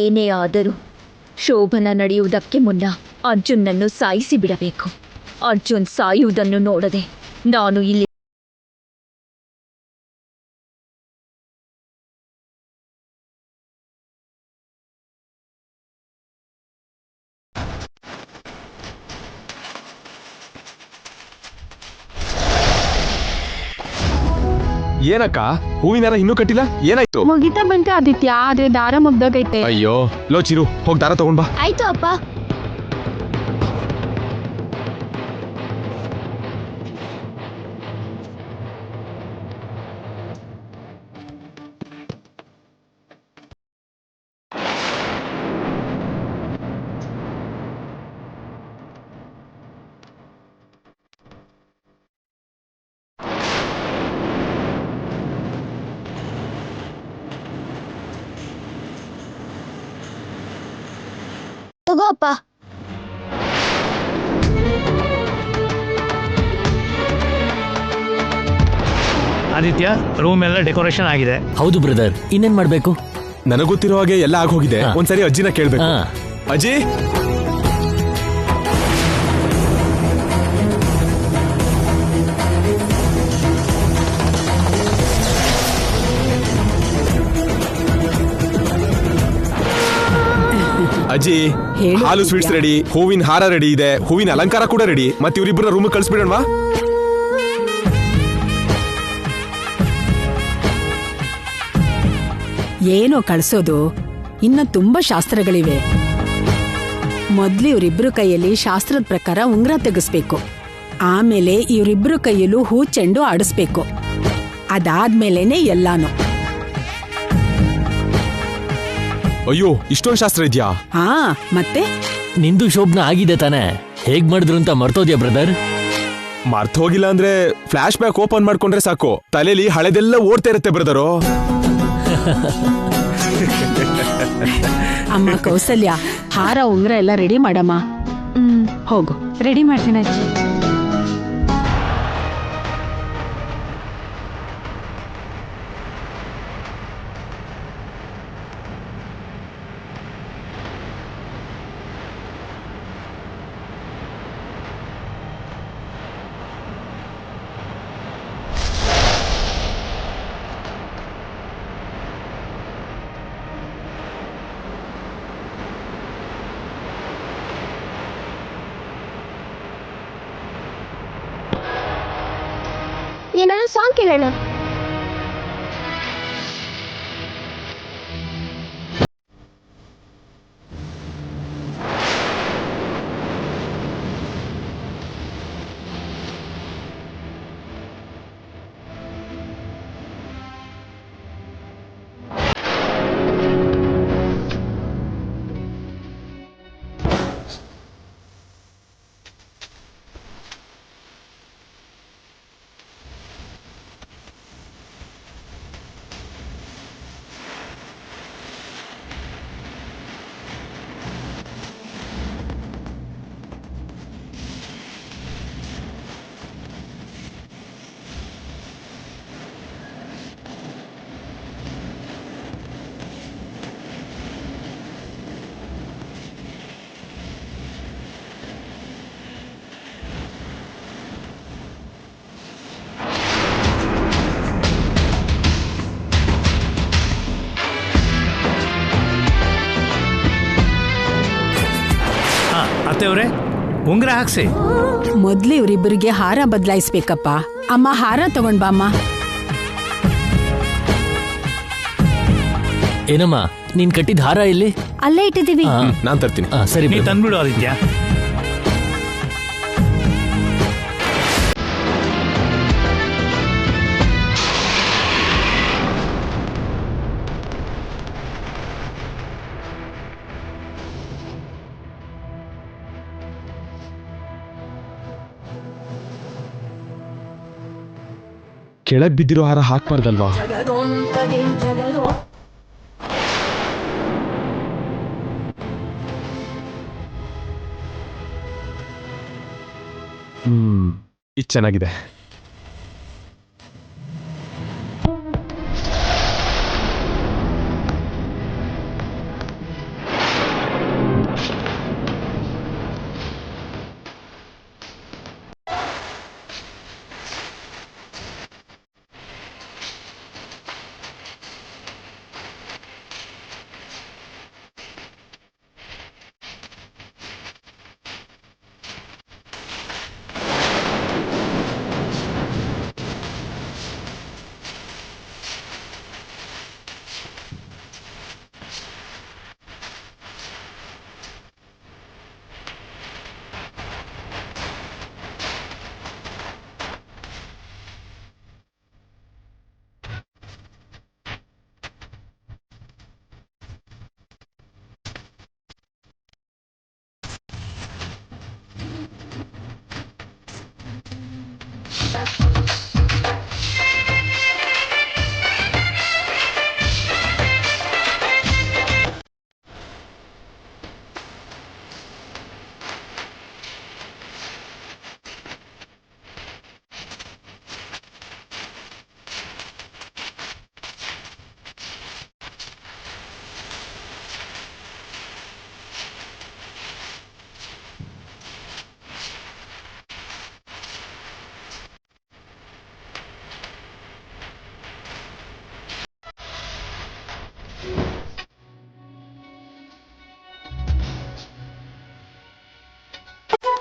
ಏನೇ ಆದರೂ ಶೋಭನ ನಡೆಯುವುದಕ್ಕೆ ಮುನ್ನ ಅರ್ಜುನ್ನನ್ನು ಸಾಯಿಸಿ ಬಿಡಬೇಕು. ಅರ್ಜುನ್ ಸಾಯುವುದನ್ನು ನೋಡದೆ ನಾನು ಇಲ್ಲಿ ಏನಕ್ಕ ಹೂವಿನಾರ ಇನ್ನೂ ಕಟ್ಟಿಲ್ಲ? ಏನಾಯ್ತು? ಮುಗಿತಾ ಬಂತೆ ಆದಿತ್ಯ, ಆದ್ರೆ ದಾರ ಮುಗ್ದೋಗೈತೆ. ಅಯ್ಯೋ ಲೋ ಚಿರು, ಹೋಗ್ ದಾರ ತಗೊಂಡ್ ಬಾ. ಆಯ್ತು ಅಪ್ಪ. ತಗೋ ಅಪ್ಪ. ಆದಿತ್ಯ, ರೂಮ್ ಎಲ್ಲ ಡೆಕೋರೇಷನ್ ಆಗಿದೆ. ಹೌದು ಬ್ರದರ್, ಇನ್ನೇನ್ ಮಾಡ್ಬೇಕು? ನನಗೊತ್ತಿರೋ ಹಾಗೆ ಎಲ್ಲ ಆಗೋಗಿದೆ. ಒಂದ್ಸರಿ ಅಜ್ಜಿನ ಕೇಳ್ಬೇಕು. ಅಜ್ಜಿ, ಅಜ್ಜಿ ಹಾಲು ಸ್ವೀಟ್ಸ್ ರೆಡಿ, ಹೂವಿನ ಹಾರ ರೆಡಿ ಇದೆ, ಹೂವಿನ ಅಲಂಕಾರ ಕೂಡ ರೆಡಿ. ಮತ್ತೆ ಇವರಿಬ್ಬರ ರೂಮ್ ಕಳಿಸ್ಬಿಡೋಣವಾ? ಏನೋ ಕಳ್ಸೋದು, ಇನ್ನ ತುಂಬಾ ಶಾಸ್ತ್ರಗಳಿವೆ. ಮೊದ್ಲು ಇವರಿಬ್ರು ಕೈಯಲ್ಲಿ ಶಾಸ್ತ್ರದ ಪ್ರಕಾರ ಉಂಗ್ರ ತೆಗಿಸ್ಬೇಕು. ಆಮೇಲೆ ಇವರಿಬ್ರು ಕೈಯಲ್ಲೂ ಹೂ ಚೆಂಡು ಆಡಿಸ್ಬೇಕು. ಅದಾದ್ಮೇಲೆನೆ ಎಲ್ಲಾನು. ಅಯ್ಯೋ, ಇಷ್ಟೊಂದು ಶಾಸ್ತ್ರ ಇದ್ಯಾ? ಹಾ, ಮತ್ತೆ ನಿಂದು ಶೋಭನ ಆಗಿದೆ ತಾನೆ? ಹೇಗ್ ಮಾಡಿದ್ರು ಅಂತ ಮರ್ತೋದ್ಯಾ ಬ್ರದರ್? ಮರ್ತ್ ಹೋಗಿಲ್ಲ ಅಂದ್ರೆ ಫ್ಲಾಶ್ ಬ್ಯಾಕ್ ಓಪನ್ ಮಾಡ್ಕೊಂಡ್ರೆ ಸಾಕು, ತಲೆಯಲ್ಲಿ ಹಳೆದೆಲ್ಲ ಓಡ್ತಾ ಇರುತ್ತೆ ಬ್ರದರು. ಅಮ್ಮ ಕೌಸಲ್ಯ, ಹಾರ ಉಂಗ್ರ ಎಲ್ಲ ರೆಡಿ ಮಾಡಮ್ಮ. ಹೋಗು. ರೆಡಿ ಮಾಡ್ತೀನಿ ಅಜ್ಜಿ. ಏನಾದ್ರು ಸಾಂಗ್ ಕೇಳೋಣ. ಅತ್ತೆಯವ್ರೆ, ಉಂಗ್ರ ಹಾಕ್ಸಿ. ಮೊದ್ಲು ಇವರಿಬ್ಬರಿಗೆ ಹಾರ ಬದಲಾಯಿಸ್ಬೇಕಪ್ಪ. ಅಮ್ಮ, ಹಾರ ತಗೊಂಡ್ ಬಾಮ್ಮ. ಏನಮ್ಮ, ನೀನ್ ಕಟ್ಟಿದ ಹಾರ ಇಲ್ಲಿ? ಅಲ್ಲೇ ಇಟ್ಟಿದ್ದೀವಿ. ನಾನ್ ತರ್ತೀನಿ. ಸರಿ, ನೀ ತಂದ್ಬಿಡು ಆದಿತ್ಯ. ಕೆಳಗ್ ಬಿದ್ದಿರೋ ಹಾರ ಹಾಕ್ಬಾರ್ದಲ್ವಾ? ಇದು ಚೆನ್ನಾಗಿದೆ.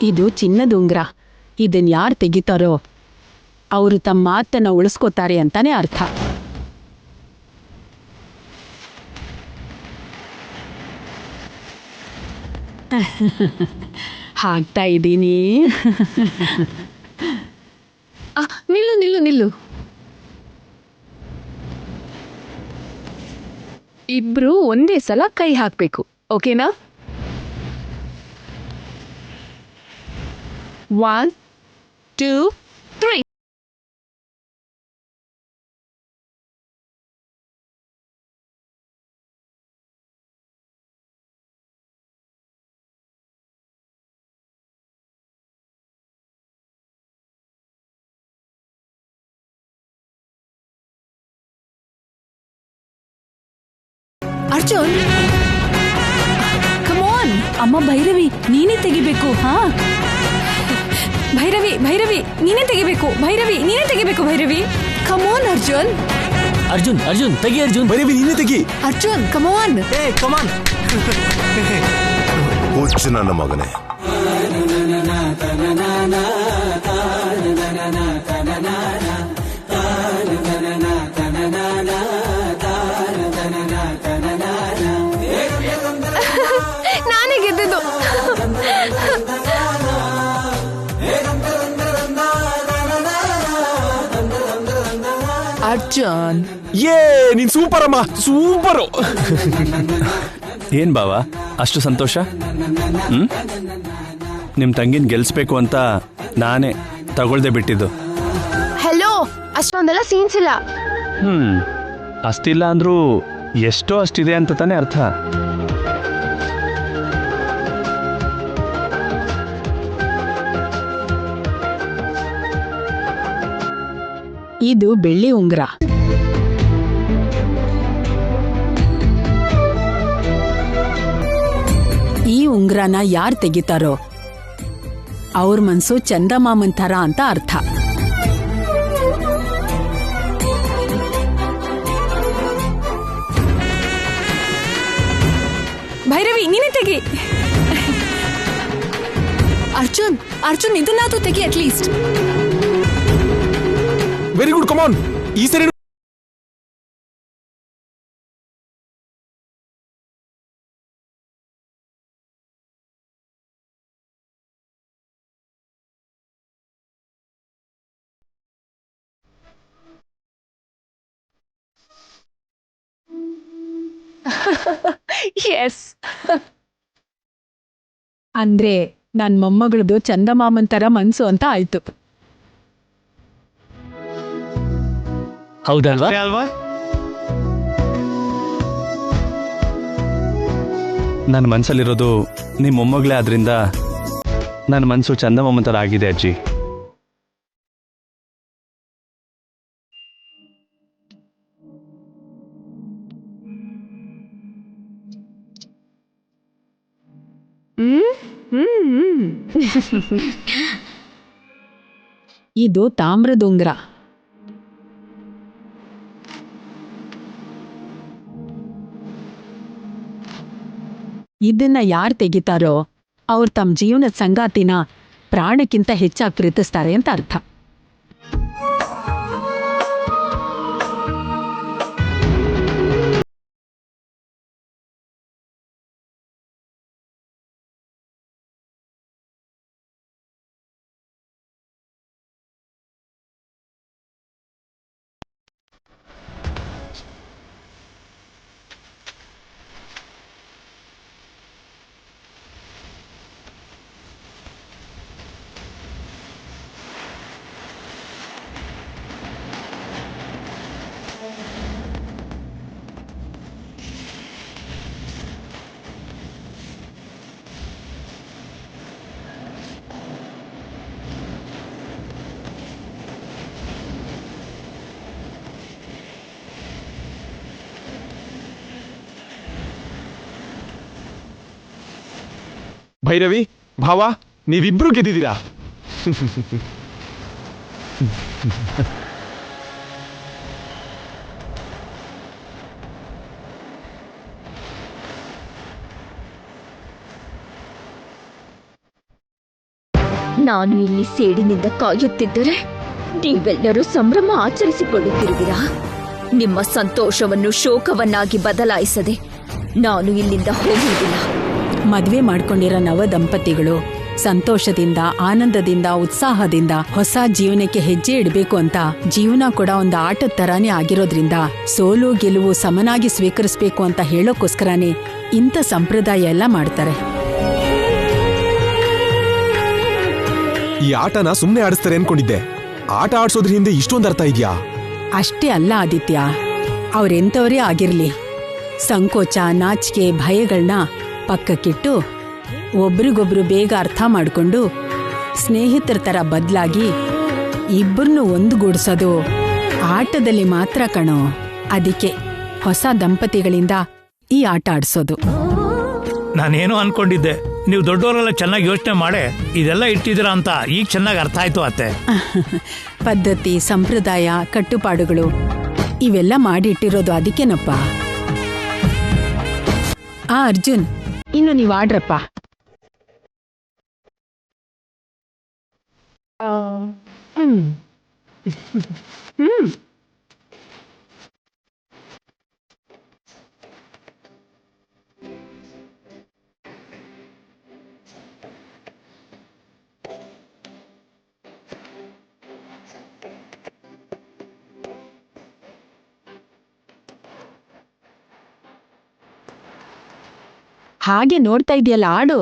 ಇದು ಚಿನ್ನದ ಉಂಗ್ರ. ಇದನ್ ಯಾರು ತೆಗಿತಾರೋ ಅವರು ತಮ್ಮ ಮಾತನ್ನ ಉಳಿಸ್ಕೋತಾರೆ ಅಂತಾನೆ ಅರ್ಥ. ಹಾಕ್ತಾ ಇದ್ದೀನಿ. ನಿಲ್ಲು ನಿಲ್ಲು ನಿಲ್ಲು. ಇಬ್ರು ಒಂದೇ ಸಲ ಕೈ ಹಾಕ್ಬೇಕು, ಓಕೆನಾ? 1 2 3. Arjun, come on. ಅಮ್ಮ ಭೈರವಿ, ನೀನೇ ತೆಗಿಬೇಕು. ಹಾ ಭೈರವಿ, ಭೈರವಿ ನೀನೇ ತೆಗಿಬೇಕು. ಭೈರವಿ ನೀನೇ ತೆಗಿಬೇಕು. Bhairavi, come on Arjun. ಅರ್ಜುನ್ ಅರ್ಜುನ್ ತೆಗಿ. ಅರ್ಜುನ್ ಭೈರವಿ ನೀನೇ ತೆಗಿ. Arjun come on. ಹುಚ್ಚು ನನ್ನ ಮಗನೇ. ನಾನೇ ಗೆದ್ದಿದ್ದು. ಅರ್ಜುನ್, ಏ ನೀನ್ ಸೂಪರ್ ಅಮ್ಮ, ಸೂಪರು. ಏನ್ ಬಾವ ಅಷ್ಟು ಸಂತೋಷ? ನಿಮ್ ತಂಗಿನ ಗೆಲ್ಸ್ಬೇಕು ಅಂತ ನಾನೇ ತಗೊಳ್ದೆ ಬಿಟ್ಟಿದ್ದು. ಹೆಲೋ, ಅಷ್ಟೊಂದೆಲ್ಲ ಸೀನ್ಸ್ ಇಲ್ಲ. ಅಷ್ಟಿಲ್ಲ ಅಂದ್ರೂ ಎಷ್ಟೋ ಅಷ್ಟಿದೆ ಅಂತ ತಾನೇ ಅರ್ಥ. ಇದು ಬೆಳ್ಳಿ ಉಂಗ್ರ. ಈ ಉಂಗ್ರನ ಯಾರು ತೆಗಿತಾರೋ ಅವ್ರ ಮನ್ಸು ಚಂದಮಾಮನ್ ಥರ ಅಂತ ಅರ್ಥ. ಭೈರವಿ ನೀನೇ ತೆಗಿ. ಅರ್ಜುನ್, ಅರ್ಜುನ್ ಇದನ್ನಾದ್ರೂ ತೆಗಿ ಅಟ್ಲೀಸ್ಟ್. ವೆರಿ ಗುಡ್, ಕಮಾನ್. ಈ ಸರಿ ಎಸ್. ಅಂದ್ರೆ ನನ್ ಮೊಮ್ಮಗಳದು ಚಂದಮಾಮನ್ ತರ ಮನ್ಸು ಅಂತ ಆಯ್ತು. ಹೌದಲ್ವಾ? ಅಷ್ಟೇ ಅಲ್ವಾ? ನನ್ನ ಮನ್ಸಲ್ಲಿರೋದು ನಿಮ್ಮ ಮೊಮ್ಮಗಳೇ ಆದ್ರಿಂದ ನನ್ನ ಮನಸ್ಸು ಚಂದಮಾಮನ್ ಥರ ಆಗಿದೆ ಅಜ್ಜಿ. ಇದು ತಾಮ್ರದ ಉಂಗ್ರ. ಇದನ್ನ ಯಾರು ತೆಗಿತಾರೋ ಅವ್ರು ತಮ್ಮ ಜೀವನದ ಸಂಗಾತಿನ ಪ್ರಾಣಕ್ಕಿಂತ ಹೆಚ್ಚಾಗಿ ಪ್ರೀತಿಸ್ತಾರೆ ಅಂತ ಅರ್ಥ. ಭೈರವಿ ಭಾವ ನೀವಿಬ್ರು ಗೆದ್ದಿದ್ದೀರಾ. ನಾನು ಇಲ್ಲಿ ಸೇಡಿನಿಂದ ಕಾಯುತ್ತಿದ್ದರೆ ನೀವೆಲ್ಲರೂ ಸಂಭ್ರಮ ಆಚರಿಸಿಕೊಳ್ಳುತ್ತಿರುವಿರಾ? ನಿಮ್ಮ ಸಂತೋಷವನ್ನು ಶೋಕವನ್ನಾಗಿ ಬದಲಾಯಿಸದೆ ನಾನು ಇಲ್ಲಿಂದ ಹೋಗುವುದಿಲ್ಲ. ಮದ್ವೆ ಮಾಡ್ಕೊಂಡಿರೋ ನವ ದಂಪತಿಗಳು ಸಂತೋಷದಿಂದ, ಆನಂದದಿಂದ, ಉತ್ಸಾಹದಿಂದ ಹೊಸ ಜೀವನಕ್ಕೆ ಹೆಜ್ಜೆ ಇಡಬೇಕು ಅಂತ ಜೀವನ ಕೂಡ ಒಂದು ಆಟದ ತರಾನೇ ಆಗಿರೋದ್ರಿಂದ ಸೋಲು ಗೆಲುವು ಸಮನಾಗಿ ಸ್ವೀಕರಿಸಬೇಕು ಅಂತ ಹೇಳೋಕ್ಕೋಸ್ಕರನೇ ಇಂಥ ಸಂಪ್ರದಾಯ ಎಲ್ಲ ಮಾಡ್ತಾರೆ. ಈ ಆಟನ ಸುಮ್ಮನೆ ಆಡಿಸ್ತಾರೆ ಅನ್ಕೊಂಡಿದ್ದೆ. ಆಟ ಆಡ್ಸೋದ್ರ ಹಿಂದೆ ಇಷ್ಟೊಂದು ಅರ್ಥ ಇದೆಯಾ? ಅಷ್ಟೇ ಅಲ್ಲ ಆದಿತ್ಯ, ಅವ್ರೆಂಥವರೇ ಆಗಿರ್ಲಿ ಸಂಕೋಚ, ನಾಚಿಕೆ, ಭಯಗಳನ್ನ ಪಕ್ಕಕ್ಕಿಟ್ಟು ಒಬ್ರಿಗೊಬ್ರು ಬೇಗ ಅರ್ಥ ಮಾಡಿಕೊಂಡು ಸ್ನೇಹಿತರ ಥರ ಬದಲಾಗಿ ಇಬ್ಬರನ್ನು ಒಂದುಗೂಡಿಸೋದು ಆಟದಲ್ಲಿ ಮಾತ್ರ ಕಣೋ. ಅದಕ್ಕೆ ಹೊಸ ದಂಪತಿಗಳಿಂದ ಈ ಆಟ ಆಡಿಸೋದು. ನಾನೇನೋ ಅನ್ಕೊಂಡಿದ್ದೆ, ನೀವು ದೊಡ್ಡವರೆಲ್ಲ ಚೆನ್ನಾಗಿ ಯೋಚನೆ ಮಾಡೇ ಇದೆಲ್ಲ ಇಟ್ಟಿದ್ದೀರಾ ಅಂತ ಈಗ ಚೆನ್ನಾಗಿ ಅರ್ಥ ಆಯ್ತು ಅತ್ತೆ. ಪದ್ಧತಿ, ಸಂಪ್ರದಾಯ, ಕಟ್ಟುಪಾಡುಗಳು ಇವೆಲ್ಲ ಮಾಡಿಟ್ಟಿರೋದು ಅದಕ್ಕೇನಪ್ಪ. ಅರ್ಜುನ್, ಇನ್ನು ನೀವು ಆಡ್ರಪ್ಪ. ಹಾಗೆ ನೋಡ್ತಾ ಇದೆಯಲ್ಲ, ಆಡು.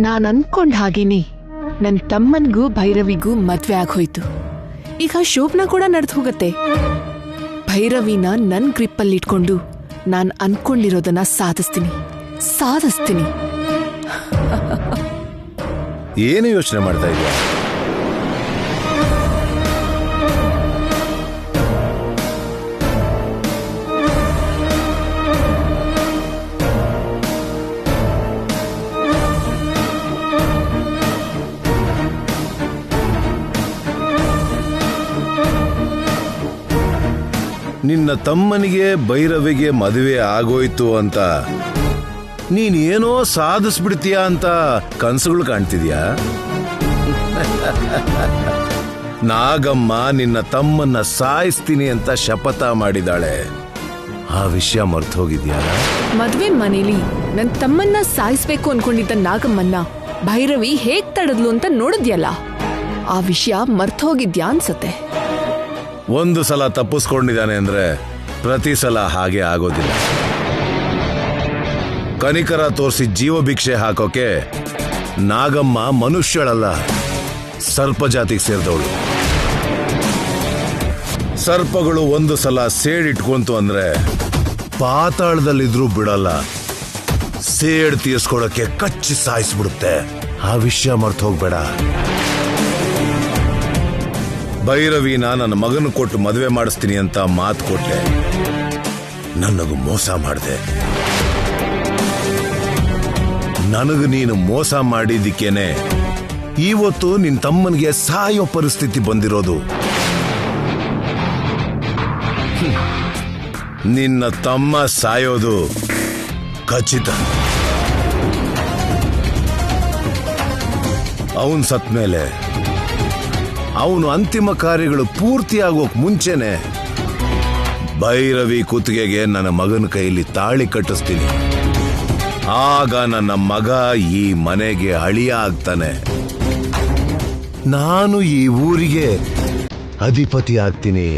ನಾನು ಅನ್ಕೊಂಡ್ ಹಾಗೇನೆ ನನ್ನ ತಮ್ಮನ್ಗೂ ಭೈರವಿಗೂ ಮದ್ವೆ ಆಗೋಯ್ತು. ಈಗ ಶೋಭನಾ ಕೂಡ ನಡೆದು ಹೋಗತ್ತೆ. ಭೈರವಿನ ನನ್ನ ಗ್ರಿಪ್ಪಲ್ಲಿ ಇಟ್ಕೊಂಡು ನಾನು ಅನ್ಕೊಂಡಿರೋದನ್ನ ಸಾಧಿಸ್ತೀನಿ. ಏನು ಯೋಚನೆ ಮಾಡ್ತಾ ಇದೀಯ? ನಿನ್ನ ತಮ್ಮನಿಗೆ ಭೈರವಿಗೆ ಮದುವೆ ಆಗೋಯ್ತು ಅಂತ ನೀನೇನೋ ಸಾಧಿಸ್ಬಿಡ್ತೀಯ ಅಂತ ಕನಸುಗಳು ಕಾಣ್ತಿದ್ಯಾ? ನಾಗಮ್ಮ ನಿನ್ನ ತಮ್ಮನ್ನ ಸಾಯಿಸ್ತೀನಿ ಅಂತ ಶಪಥ ಮಾಡಿದಾಳೆ. ಆ ವಿಷಯ ಮರ್ತು ಹೋಗಿದ್ಯಾ? ಮದ್ವೆ ಮನೇಲಿ ನನ್ ತಮ್ಮನ್ನ ಸಾಯಿಸ್ಬೇಕು ಅನ್ಕೊಂಡಿದ್ದ ನಾಗಮ್ಮನ್ನ ಭೈರವಿ ಹೇಗ್ ತಡದ್ಲು ಅಂತ ನೋಡಿದ್ಯಲ್ಲ, ಆ ವಿಷಯ ಮರ್ತೋಗಿದ್ಯಾ ಅನ್ಸತ್ತೆ. ಒಂದು ಸಲ ತಪ್ಪಿಸ್ಕೊಂಡಿದ್ದಾನೆ ಅಂದ್ರೆ ಪ್ರತಿ ಸಲ ಹಾಗೆ ಆಗೋದಿಲ್ಲ. ಕನಿಕರ ತೋರಿಸಿ ಜೀವ ಭಿಕ್ಷೆ ಹಾಕೋಕೆ ನಾಗಮ್ಮ ಮನುಷ್ಯಳಲ್ಲ, ಸರ್ಪ ಜಾತಿಗೆ ಸೇರಿದವಳು. ಸರ್ಪಗಳು ಒಂದು ಸಲ ಸೇಡಿಟ್ಕೊಂತು ಅಂದ್ರೆ ಪಾತಾಳದಲ್ಲಿದ್ರೂ ಬಿಡಲ್ಲ, ಸೇಡ್ ತೀರ್ಸ್ಕೊಳಕ್ಕೆ ಕಚ್ಚಿ ಸಾಯಿಸ್ಬಿಡುತ್ತೆ. ಆ ವಿಷಯ ಮರ್ತು ಹೋಗ್ಬೇಡ. ಭೈರವಿನ ನನ್ನ ಮಗನ ಕೊಟ್ಟು ಮದುವೆ ಮಾಡಿಸ್ತೀನಿ ಅಂತ ಮಾತು ಕೊಟ್ಟೆ, ನನಗೂ ಮೋಸ ಮಾಡಿದೆ. ನನಗೆ ನೀನು ಮೋಸ ಮಾಡಿದ್ದಕ್ಕೇನೆ ಇವತ್ತು ನಿನ್ ತಮ್ಮನಿಗೆ ಸಾಯೋ ಪರಿಸ್ಥಿತಿ ಬಂದಿರೋದು. ನಿನ್ನ ತಮ್ಮ ಸಾಯೋದು ಖಚಿತ. ಅವನ್ ಸತ್ ಮೇಲೆ ಅವನು ಅಂತಿಮ ಕಾರ್ಯಗಳು ಪೂರ್ತಿಯಾಗೋಕ್ ಮುಂಚೆನೆ ಭೈರವಿ ಕುತ್ತಿಗೆಗೆ ನನ್ನ ಮಗನ ಕೈಯಲ್ಲಿ ತಾಳಿ ಕಟ್ಟಿಸ್ತೀನಿ. ಆಗ ನನ್ನ ಮಗ ಈ ಮನೆಗೆ ಅಳಿಯ ಆಗ್ತಾನೆ, ನಾನು ಈ ಊರಿಗೆ ಅಧಿಪತಿ ಆಗ್ತೀನಿ.